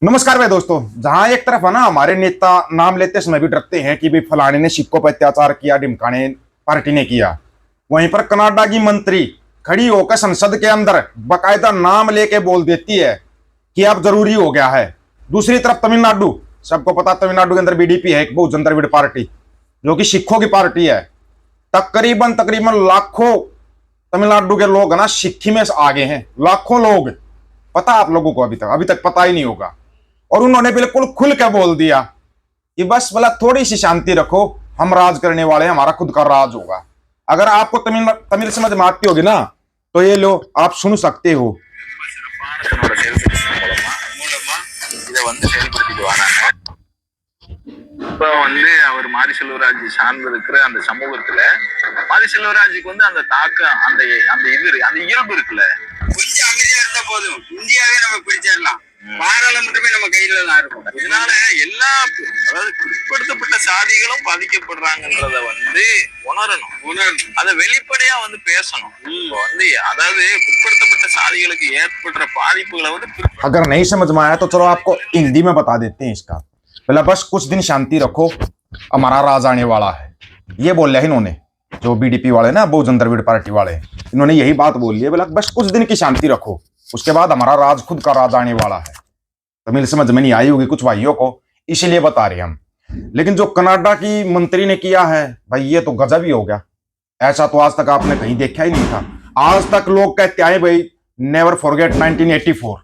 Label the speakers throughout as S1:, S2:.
S1: नमस्कार भाई दोस्तों। जहां एक तरफ है ना हमारे नेता नाम लेते समय भी डरते हैं कि भाई फलाने ने सिखों पर अत्याचार किया, ढिमकाने पार्टी ने किया, वहीं पर कनाडा की मंत्री खड़ी होकर संसद के अंदर बकायदा नाम लेके बोल देती है कि अब जरूरी हो गया है। दूसरी तरफ तमिलनाडु, सबको पता तमिलनाडु के अंदर बीडीपी है, एक बहुजन द्रविड़ पार्टी जो कि सिखों की पार्टी है। तकरीबन तकरीबन लाखों तमिलनाडु के लोग ना सिक्खी में आगे हैं, लाखों लोग। पता आप लोगों को अभी तक पता ही नहीं होगा। और उन्होंने बिल्कुल खुल के बोल दिया कि बस भला थोड़ी सी शांति रखो, हम राज करने वाले हैं, हमारा खुद का राज होगा। अगर आपको तमिल समझ में आती होगी ना तो ये लो आप सुन सकते हो।
S2: இப்ப அவர் மாரி செல்வராஜ் சார்ந்து இருக்கிற அந்த சமூகத்துல மாரி செல்வராஜுக்கு அந்த தாக்கம் அந்த அந்த இயல்பு இருக்குல்ல,
S3: கொஞ்சம் அமைதியா இருந்தா போதும், இந்தியாவே நம்ம பிடிச்சிடலாம். பாராளுமன்றமே நம்ம கையில தான் இருக்கும்.
S2: இதனால எல்லா அதாவது பிற்படுத்தப்பட்ட சாதிகளும் பாதிக்கப்படுறாங்கன்றத உணரணும், அதை வெளிப்படையா பேசணும். இப்போ அதாவது பிற்படுத்தப்பட்ட சாதிகளுக்கு ஏற்படுற பாதிப்புகளை
S1: अगर नहीं समझ में आया तो चलो आपको हिंदी में बता देते हैं इसका। पहले बस कुछ दिन शांति रखो, हमारा राज आने वाला है, ये बोल रहे इन्होंने। जो बीडीपी वाले ना, बहुजन द्रविड़ पार्टी वाले, इन्होंने यही बात बोल ली है, बोला बस कुछ दिन की शांति रखो, उसके बाद हमारा राज, खुद का राज आने वाला है। तमिल समझ में नहीं आई होगी कुछ भाइयों को, इसीलिए बता रहे हम। लेकिन जो कनाडा की मंत्री ने किया है भाई, ये तो गजब ही हो गया। ऐसा तो आज तक आपने कहीं देखा ही नहीं था। आज तक लोग कहते आए भाई नेवर फॉरगेट 1984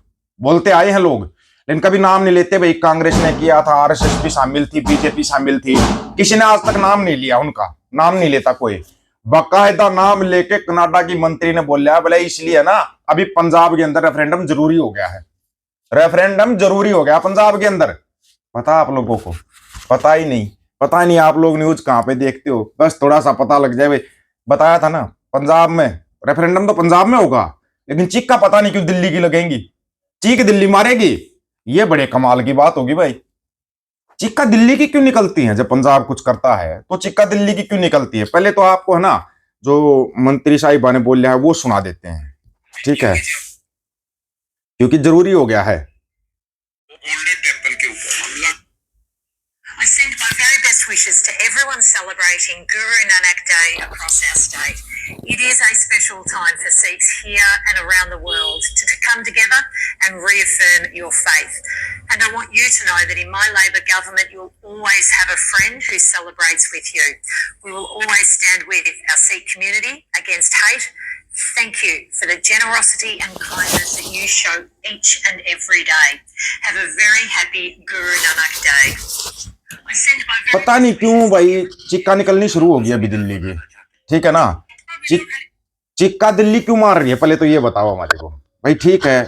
S1: बोलते आए हैं लोग, लेकिन कभी नाम नहीं लेते भाई कांग्रेस ने किया था, आरएसएस भी शामिल थी, बीजेपी शामिल थी, किसी ने आज तक नाम नहीं लिया, उनका नाम नहीं लेता कोई। बाकायदा नाम लेके कनाडा की मंत्री ने बोला बोले इसलिए ना अभी पंजाब के अंदर रेफरेंडम जरूरी हो गया है, रेफरेंडम जरूरी हो गया पंजाब के अंदर। पता आप लोगों को? पता ही नहीं। पता नहीं आप लोग न्यूज कहां पे देखते हो, बस थोड़ा सा पता लग जाए। बताया था ना पंजाब में रेफरेंडम, तो पंजाब में होगा, लेकिन चीख का पता नहीं क्यों दिल्ली की लगेंगी, चीख दिल्ली मारेगी। ये बड़े कमाल की बात होगी भाई। चिक्का दिल्ली की क्यों निकलती है? जब पंजाब कुछ करता है तो चिक्का दिल्ली की क्यों निकलती है? पहले तो आपको है ना जो मंत्री साहिबा ने बोल लिया है वो सुना देते हैं, ठीक है, क्योंकि जरूरी हो गया है।
S3: गोल्डन टेम्पल के ऊपर हमला।
S4: I send my very best wishes to everyone celebrating Guru Nanak Day across our state. It is a special time for Sikhs here and around the world to come together and reaffirm your faith. And I want you to know that in my Labor government, you'll always have a friend who celebrates with you. We will always stand with our Sikh community against hate. Thank you for the generosity and kindness that you show each and every day. Have a very happy Guru Nanak Day.
S1: पता नहीं क्यों भाई चिक्का निकलनी शुरू हो गई अभी दिल्ली की, ठीक है ना। चिक्का दिल्ली क्यों मार रही है पहले तो ये बताओ हमारे को भाई। ठीक है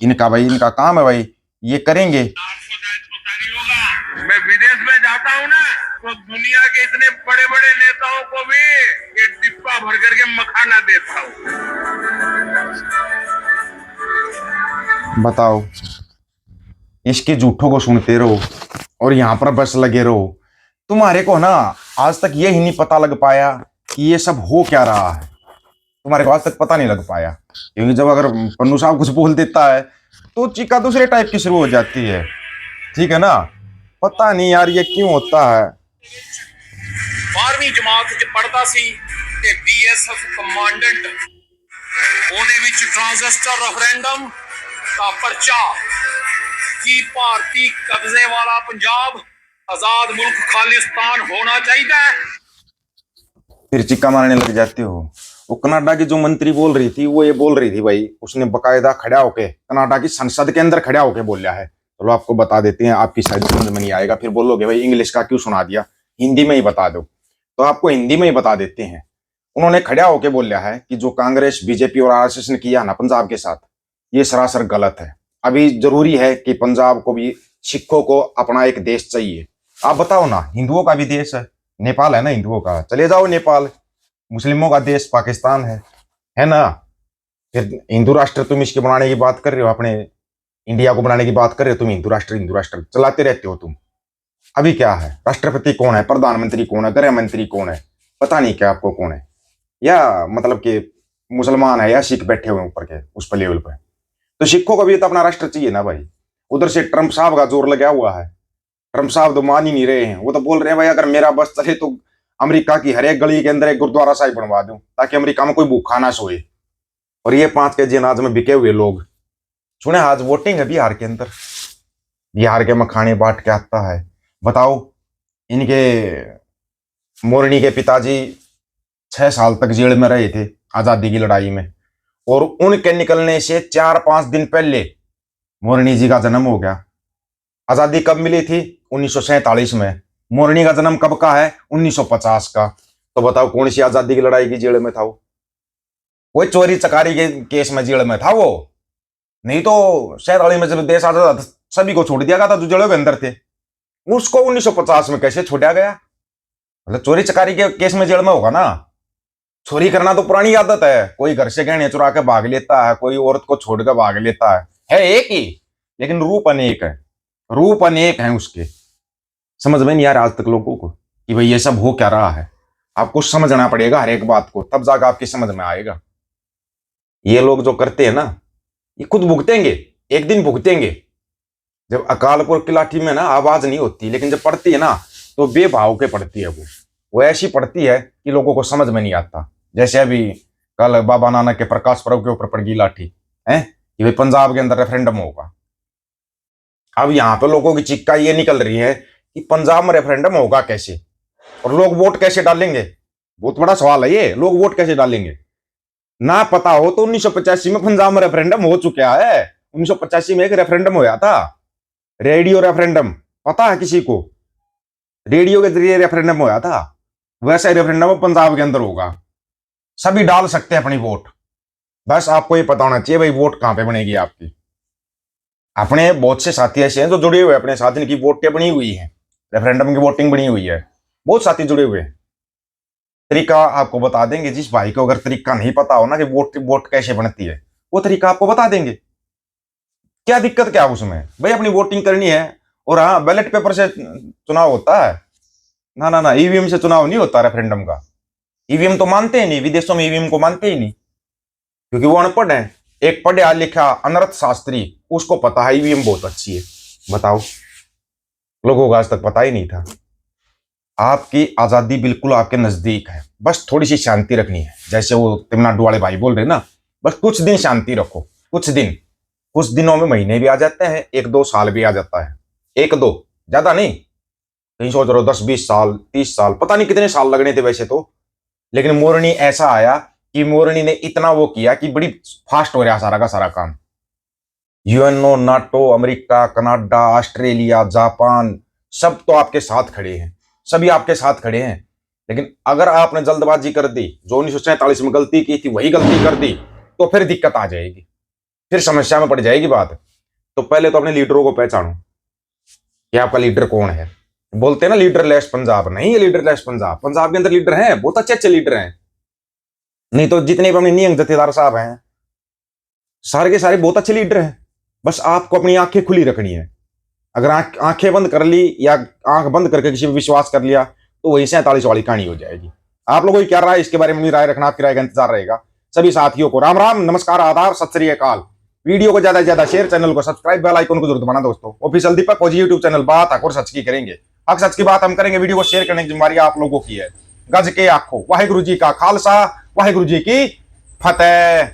S1: इनका भाई, इनका काम है भाई, ये करेंगे।
S2: मैं विदेश में जाता हूँ ना तो दुनिया के इतने बड़े बड़े नेताओं को भी ये डिब्बा भर करके मखाना देता हूँ।
S1: बताओ, इसके झूठों को सुनते रहो और यहां पर बस लगे रहो। तुम्हारे को ना आज तक ये ही नहीं पता लग पाया कि ये सब हो क्या रहा है। तुम्हारे को आज तक पता नहीं लग पाया, क्योंकि जब अगर पन्नू साहब कुछ बोल देता है तो चीका दूसरे टाइप की शुरू हो जाती है, ठीक है ना। पता नहीं यार ये क्यों होता है।
S2: 12वीं जमात च पढ़ता सी ते बीएसएफ कमांडेंट ओदे विच ट्रांजिस्टर रेफरेंडम का पर्चा कि भारतीय कब्जे वाला पंजाब आजाद मुल्क खालिस्तान होना चाहिए,
S1: फिर चिक्का मारने लग जाते हो। वो कनाडा की जो मंत्री बोल रही थी वो ये बोल रही थी भाई, उसने बकायदा खड़ा होके कनाडा की संसद के अंदर खड़ा होके बोल रहा है। चलो आपको बता देते हैं, आपकी शायद समझ में नहीं आएगा, फिर बोलोगे भाई इंग्लिश का क्यों सुना दिया, हिंदी में ही बता दो। तो आपको हिंदी में ही बता देते हैं। उन्होंने खड़ा होके बोल रहा है कि जो कांग्रेस, बीजेपी और आरएसएस ने किया ना पंजाब के साथ, ये सरासर गलत है। अभी जरूरी है कि पंजाब को भी, सिखों को अपना एक देश चाहिए। आप बताओ ना, हिंदुओं का भी देश है, नेपाल है ना हिंदुओं का, चले जाओ नेपाल। मुस्लिमों का देश पाकिस्तान है ना। फिर हिंदू राष्ट्र तुम इसके बनाने की बात कर रहे हो, अपने इंडिया को बनाने की बात कर रहे हो तुम। हिंदू राष्ट्र चलाते रहते हो तुम। अभी क्या है, राष्ट्रपति कौन है, प्रधानमंत्री कौन है, गृह मंत्री कौन है, पता नहीं क्या आपको कौन है। या मतलब कि मुसलमान है या सिख बैठे हुए ऊपर के उस पर लेवल पर। तो सिखों को भी तो अपना राष्ट्र चाहिए ना भाई। उधर से ट्रंप साहब का जोर लगा हुआ है। ट्रंप साहब तो मान ही नहीं रहे हैं। वो तो बोल रहे हैं भाई अगर मेरा बस चले तो अमेरिका की हर एक गली के अंदर एक गुरुद्वारा साहिब बनवा दूं ताकि अमेरिका में कोई भूखा ना सोए। और ये 5 केजी अनाज में बिके हुए लोग। सुने आज वोटिंग है बिहार के अंदर। बिहार के मखाने बांट के आता है। बताओ इनके मोरनी के पिताजी 6 साल तक जेल में रहे थे आजादी की लड़ाई में, और उनके निकलने से 4-5 दिन पहले मोरनी जी का जन्म हो गया। आजादी कब मिली थी? 1947 में। मोरनी का जन्म कब का है? 1950 का। तो बताओ कौन सी आजादी की लड़ाई की जेल में था वो? कोई चोरी चकारी के केस में जेल में था वो? नहीं तो 47 में जब देश आजाद था सभी को छोड़ दिया गया था जो जेलों के अंदर थे। उसको 1950 में कैसे छोड़ा गया? मतलब चोरी चकारी के केस में जेल में होगा ना। चोरी करना तो पुरानी आदत है। कोई घर से गहने चुरा के भाग लेता है, कोई औरत को छोड़ कर भाग लेता है एक ही, लेकिन रूप अनेक है। रूप अनेक है उसके। समझ में नहीं आ रहा आज तक लोगों को कि भाई ये सब हो क्या रहा है। आपको समझना पड़ेगा हर एक बात को, तब जाकर आपकी समझ में आएगा। ये लोग जो करते हैं ना ये खुद भुगतेंगे, एक दिन भुगतेंगे। जब अकालपुर की लाठी में ना आवाज नहीं होती, लेकिन जब पड़ती है ना तो बेभाव के पड़ती है। वो ऐसी पड़ती है कि लोगों को समझ में नहीं आता। जैसे अभी कल बाबा नानक के प्रकाश पर्व के ऊपर पड़ गई लाठी है कि भाई पंजाब के अंदर रेफरेंडम होगा। अब यहाँ पे लोगों की चिक्का ये निकल रही है कि पंजाब में रेफरेंडम होगा कैसे, और लोग वोट कैसे डालेंगे। बहुत बड़ा सवाल है ये, लोग वोट कैसे डालेंगे। ना पता हो तो 1985 में पंजाब में रेफरेंडम हो चुका है। 1985 में एक रेफरेंडम होया था, रेडियो रेफरेंडम। पता है किसी को? रेडियो के जरिए रेफरेंडम होया था। वैसे रेफरेंडम पंजाब के अंदर होगा। सभी डाल सकते हैं अपनी वोट। बस आपको ये पता होना चाहिए भाई वोट कहां पे बनेगी आपकी। अपने बहुत से साथी ऐसे हैं जो जुड़े हुए हैं अपने साथ, इनकी वोटें बनी हुई है, रेफरेंडम की वोटिंग बनी हुई है। बहुत साथी जुड़े हुए हैं। तरीका आपको बता देंगे। जिस भाई को अगर तरीका नहीं पता हो ना कि वोट कैसे बनती है, वो तरीका आपको बता देंगे। क्या दिक्कत क्या उसमें? भाई अपनी वोटिंग करनी है। और हाँ, बैलेट पेपर से चुनाव होता है ना? ना ना, ईवीएम से चुनाव नहीं होता रेफरेंडम का। ईवीएम तो मानते ही नहीं, विदेशों में ईवीएम को मानते ही नहीं, क्योंकि वो अनपढ़ है। एक पढ़ा लिखा अनर्थ शास्त्री, उसको पता है ईवीएम बहुत अच्छी है। बताओ, लोगों को आज तक पता ही नहीं था। आपकी आजादी बिल्कुल आपके नजदीक है, बस थोड़ी सी शांति रखनी है। जैसे वो तमिलनाडु वाले भाई बोल रहे ना, बस कुछ दिन शांति रखो। कुछ दिन, कुछ दिनों में महीने भी आ जाते हैं, 1-2 साल भी आ जाता है। 1-2, ज्यादा नहीं। कहीं सोच रहे हो 10-20 साल, 30 साल, पता नहीं कितने साल लगने थे वैसे तो। लेकिन मोरनी ऐसा आया कि मोरनी ने इतना वो किया कि बड़ी फास्ट हो रहा सारा का सारा काम। UNO, NATO, America, Canada, Australia, Japan, सब तो आपके साथ खड़े हैं। सभी आपके साथ खड़े हैं। लेकिन अगर आपने जल्दबाजी कर दी, जो 1947 में गलती की थी वही गलती कर दी, तो फिर दिक्कत आ जाएगी, फिर समस्या में पड़ जाएगी बात। तो पहले तो अपने लीडरों को पहचानो कि आपका लीडर कौन है। बोलते हैं ना लीडरलेस पंजाब, नहीं है लीडरलेस पंजाब। पंजाब के अंदर लीडर हैं, बहुत अच्छे अच्छे लीडर हैं। नहीं तो जितने भी अपने नियंग जथेदार साहब हैं सारे के सारे बहुत अच्छे लीडर हैं। बस आपको अपनी आंखें खुली रखनी है। अगर आंखें बंद कर ली या आंख बंद करके किसी पर विश्वास कर लिया तो वही 47 वाली कहानी हो जाएगी। आप लोगों की क्या राय इसके बारे में राय रखना, आपकी राय का इंतजार रहेगा। सभी साथियों को राम राम, नमस्कार, आदाब, सत श्री अकाल। वीडियो को ज्यादा से ज्यादा शेयर, चैनल को सब्सक्राइब, बेल आइकन को जरूर दबाना दोस्तों। ऑफिशियल दीपक फौजी यूट्यूब चैनल, बात हक और सच की करेंगे। हक सच की बात हम करेंगे। वीडियो को शेयर करने की जिम्मेदारी आप लोगों की है। गज के आखो, वाहिगुरु जी का खालसा, वाहिगुरु जी की फतेह।